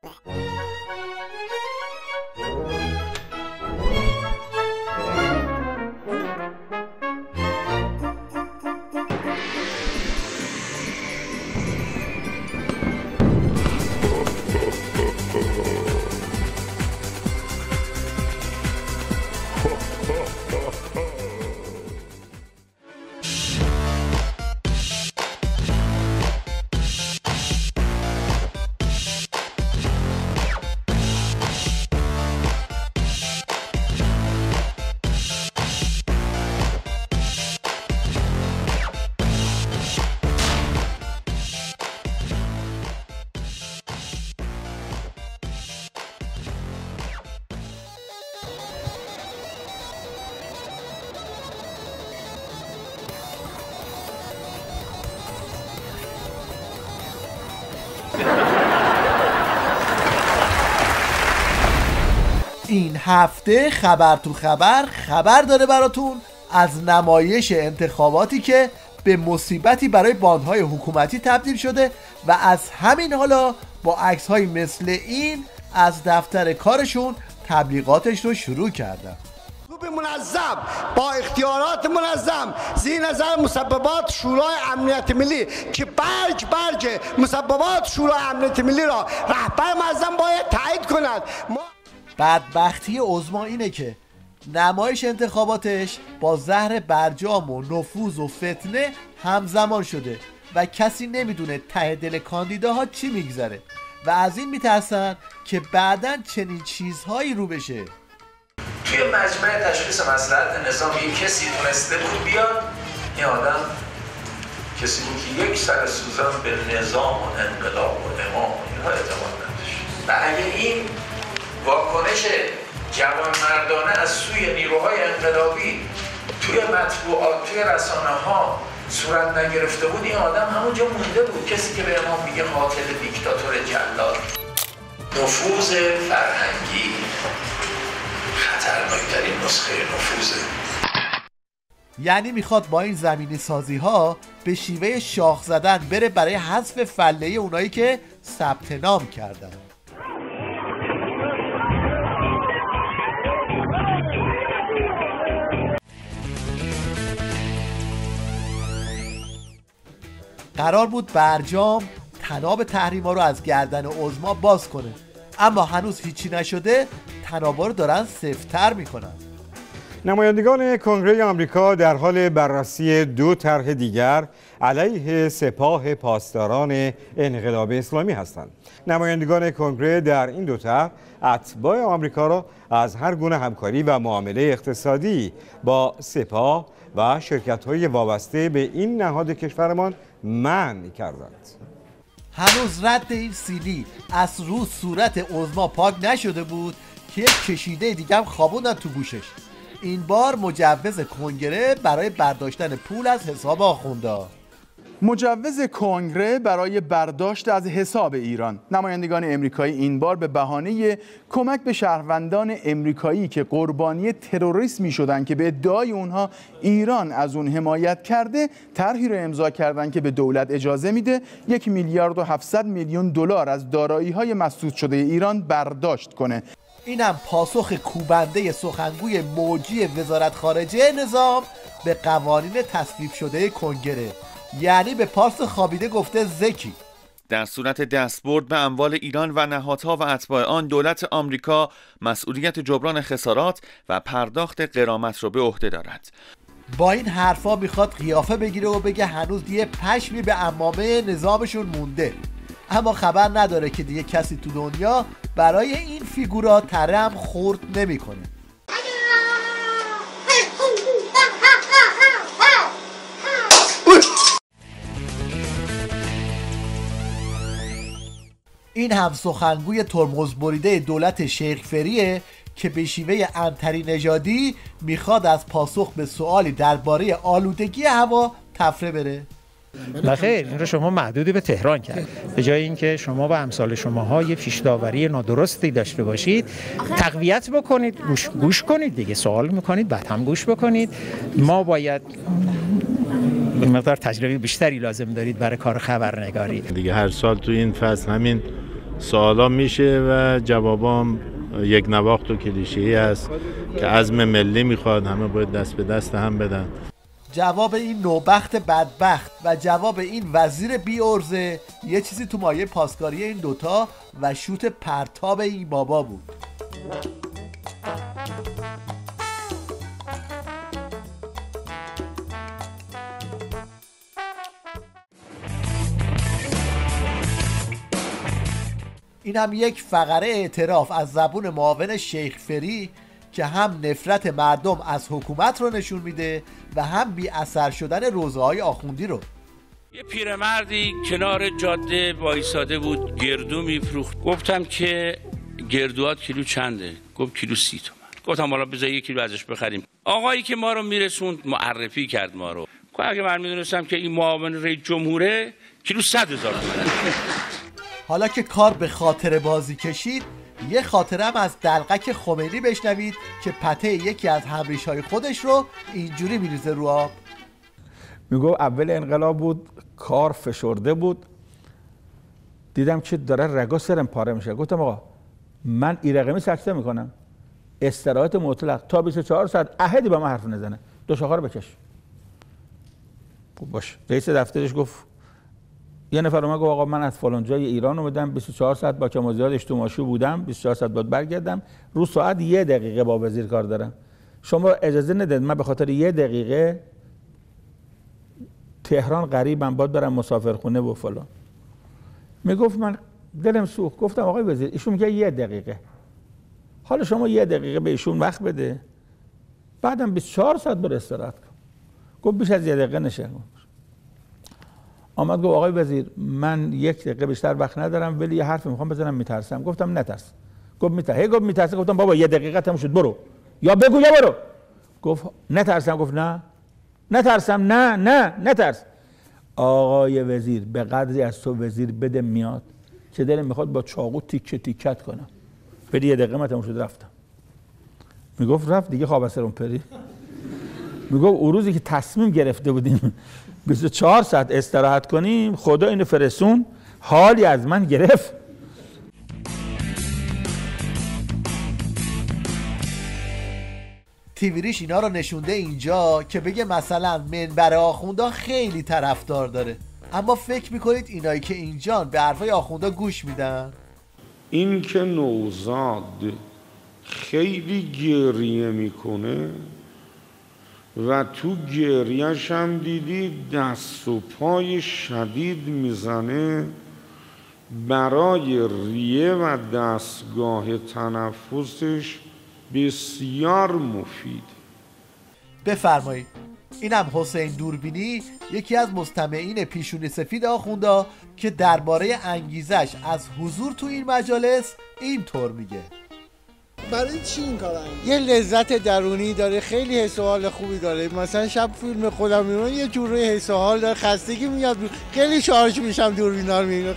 این هفته خبر تو خبر داره براتون از نمایش انتخاباتی که به مصیبتی برای باندهای حکومتی تبدیل شده و از همین حالا با عکس‌های مثل این از دفتر کارشون تبلیغاتش رو شروع کردن. منظم با اختیارات منظم زیر نظر مسببات شورای امنیت ملی که برج مسببات شورای امنیت ملی را رهبر منظم باید تایید کند. بدبختی عظما اینه که نمایش انتخاباتش با زهر برجام و نفوذ و فتنه همزمان شده و کسی نمیدونه ته دل کاندیداها چی میگذره و از این میترسن که بعداً چنین چیزهایی رو بشه. توی مجمع تشخیص مصلحت نظام یک کسی تونسته بود بیاد، این آدم کسی بود که یک سر سوزن به نظام و انقلاب و امام اینها اعتماد نداشت و اگه این واکنش جوانمردانه از سوی نیروهای انقلابی توی مطبوعات، توی رسانه ها صورت نگرفته بود، این آدم همونجا مونده بود. کسی که به امام میگه قاتل، دیکتاتور، جلاد. نفوذ فرهنگی خطرناکترین نسخه نفوذه. یعنی میخواد با این زمینی سازی ها به شیوه شاخ زدن بره برای حذف فله اونایی که ثبت نام کردن. قرار بود برجام طناب تحریما رو از گردن عظما باز کنه، اما هنوز هیچی نشده. طنابا رو دارن سفت‌تر میکنن. نمایندگان کنگره آمریکا در حال بررسی 2 طرح دیگر علیه سپاه پاسداران انقلاب اسلامی هستند. نمایندگان کنگره در این 2 طرح اتباع آمریکا را از هر گونه همکاری و معامله اقتصادی با سپاه و شرکت‌های وابسته به این نهاد کشورمان منع کردند. هنوز رد این CD از رو صورت عظما پاک نشده بود که یک کشیده دیگه هم خوابوندن تو گوشش. این بار مجوز کنگره برای برداشتن پول از حساب آخونده. مجوز کنگره برای برداشت از حساب ایران. نمایندگان امریکایی این بار به بهانه کمک به شهروندان امریکایی که قربانی تروریسم شدن که به ادعای اونها ایران از اون حمایت کرده، طرحی رو امضا کردن که به دولت اجازه میده 1 میلیارد و 700 میلیون دلار از دارایی‌های مسدود شده ایران برداشت کنه. اینم پاسخ کوبنده سخنگوی موجی وزارت خارجه نظام به قوانین تصویب شده کنگره. یعنی به پارس خوابیده گفته زکی. در صورت دستبرد به اموال ایران و نهادها و اتباع آن، دولت آمریکا مسئولیت جبران خسارات و پرداخت غرامت را به عهده دارد. با این حرفا میخواد قیافه بگیره و بگه هنوز یه پشمی به عمامه نظامشون مونده، اما خبر نداره که دیگه کسی تو دنیا برای این فیگورا تره هم خورد نمیکنه. این هم سخنگوی ترمز بریده دولت شیخ فریه که به شیوه عنتری نژادی میخواد از پاسخ به سوالی درباره آلودگی هوا تفره بره. بخیر، این رو شما محدودی به تهران کرد. به جای اینکه شما و امثال شماها یه پیش داوری نادرستی داشته باشید، تقویت بکنید، گوش کنید دیگه، سوال میکنید بعد هم گوش بکنید. ما باید مقدار تجربه بیشتری لازم دارید برای کار خبرنگاری. دیگه هر سال تو این فصل همین سوالا میشه و جوابام یک نواخت و کلیشه‌ای است که عزم ملی میخواد، همه باید دست به دست هم بدن. جواب این نوبخت بدبخت و جواب این وزیر بی ارزه یه چیزی تو مایه پاسکاری این دوتا و شوت پرتاب این بابا بود. این هم یک فقره اعتراف از زبون معاون شیخ فری که هم نفرت مردم از حکومت رو نشون میده و هم بی اثر شدن روزه‌های آخوندی رو. یه پیرمردی کنار جاده وایساده بود، گردو میفروخت. گفتم که گردوات کیلو چنده؟ گفت کیلو 30 تومن. گفتم حالا بذار 1 کیلو ازش بخریم. آقایی که ما رو میرسوند معرفی کرد ما رو. اگه من میدونستم که این معاون رئیس جمهوره، کیلو 100,000 تومن. حالا که کار به خاطر بازی کشید، یه خاطره هم از دلقک خمینی بشنوید که پته یکی از همریش‌های خودش رو اینجوری میریزه رو آب. میگو اول انقلاب بود، کار فشرده بود، دیدم که داره رگا سرم پاره میشه. گفتم آقا من این رقمی سکته میکنم، استراحت مطلق تا 24 ساعت، احدی با من حرف نزنه، دو شاخه رو بکش. باش. رئیس دفترش گفت، یه نفر اومد گفت آقا من از فلان جای ایران اومدم، 24 ساعت با کمازیاد اجتماعی بودم، 24 ساعت بعد برگردم، رو ساعت 1 دقیقه با وزیر کار دارم، شما اجازه ندید من به خاطر 1 دقیقه تهران غریبم باید برم مسافرخونه و فلان. میگفت من دلم سوخت. گفتم آقای وزیر ایشون میگه 1 دقیقه، حالا شما 1 دقیقه به ایشون وقت بده، بعدم 24 ساعت بر استراحت کن. گفت بیش از 1 دقیقه نشه. آمد گفت آقای وزیر من 1 دقیقه بیشتر وقت ندارم ولی یه حرف میخوام بزنم، میترسم. گفتم نترس. گفت میترسم. گفت میترسم. گفتم بابا 1 دقیقه تموم شد، برو، یا بگو یا برو. گفت نترسم. گفت نه نترسم، نه نترس. آقای وزیر به قدری از تو وزیر بده میاد که دلم میخواد با چاقو تیکه تیکت کنم. ولی 1 دقیقه من تموم شد رفتم. میگفت رفت دیگه خواب سرم پری. میگفت اون روزی که تصمیم گرفته بودیم 24 ساعت استراحت کنیم، خدا اینو فرستون، حالی از من گرفت. تیویریش اینا رو نشونده اینجا که بگه مثلا منبر آخوندا خیلی طرفدار داره، اما فکر میکنید اینایی که اینجان به حرفای آخوندا گوش میدن؟ این که نوزاد خیلی گریه میکنه و تو گریهش هم دیدی دست و پای شدید میزنه، برای ریه و دستگاه تنفسش بسیار مفید. بفرمایید. اینم حسین دوربینی، یکی از مستمعین پیشونی سفید آخوندا که درباره انگیزش از حضور تو این مجالس اینطور میگه. برای چی این کار انگیز؟ یه لذت درونی داره، خیلی حس و حال خوبی داره. مثلا شب فیلم خودم میبینم یه جوری حس و حال داره، خستگی میاد، خیلی شارژ میشم دوربینا رو میبینم،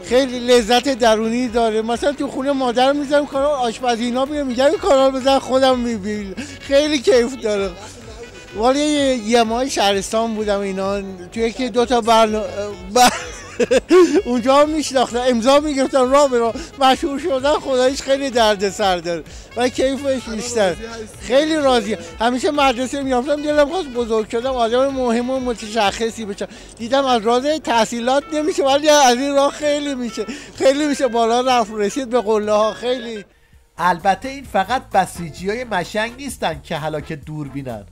خیلی لذت درونی داره. مثلا تو خونه مادر میذارم کانال آشپزی اینا میگم این کانال بزن خودم میبینم، خیلی کیف داره. ولی یه ماه شهرستان بودم اینا، تو یکی 2 تا اونجا میشناختم، امضا میگرفتم، راه به راه مشهور شدن خدایش خیلی دردسر داره و کیفش بیشتر. خیلی راضیه. همیشه مدرسه میافتم دلم خواست بزرگ شدم آدم مهم و متشخصی بشم. دیدم از راه تحصیلات نمیشه ولی از این راه خیلی میشه بالا رفت، رسید به قله ها. خیلی البته این فقط بسیجیای مشنگ نیستن که هلاک دوربینن.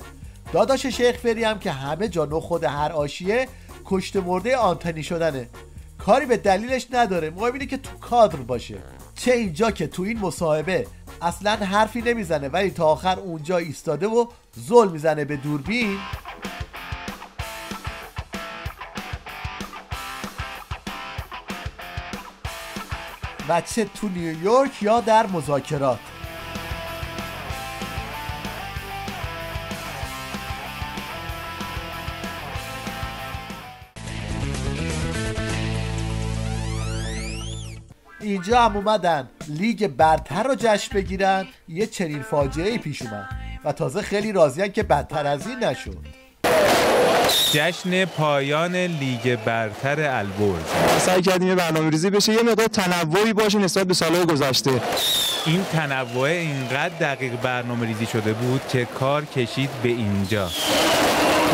داداش شیخ فری هم که همه جا نخود هر آشیه کشته مرده آنتنی شدنه، کاری به دلیلش نداره، مهم اینه که تو کادر باشه. چه اینجا که تو این مصاحبه اصلا حرفی نمیزنه ولی تا آخر اونجا ایستاده و زل میزنه به دوربین، و چه تو نیویورک یا در مذاکرات. اینجا هم اومدن لیگ برتر رو جشن بگیرن، یه چنین فاجعه‌ای پیش اومد و تازه خیلی راضی‌ان که بدتر از این نشد. جشن پایان لیگ برتر البرز. سعی کردیم یه برنامه‌ریزی بشه، یه مقدار تنوعی باشه نسبت به سال‌های گذشته. این تنوع اینقدر دقیق برنامه‌ریزی شده بود که کار کشید به اینجا.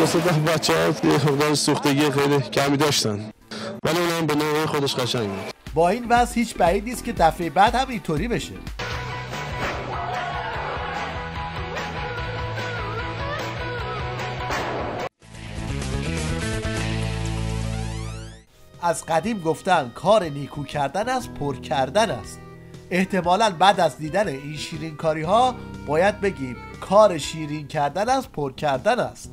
مثلا بچه‌ها یه خورده سوختگی خیلی کمی داشتن، ولی اونم به نوع خودش قشنگ بود. با این وضع هیچ بعید نیست که دفعه بعد هم اینطوری بشه. از قدیم گفتن کار نیکو کردن از پر کردن است. احتمالاً بعد از دیدن این شیرین کاری ها باید بگیم کار شیرین کردن از پر کردن است.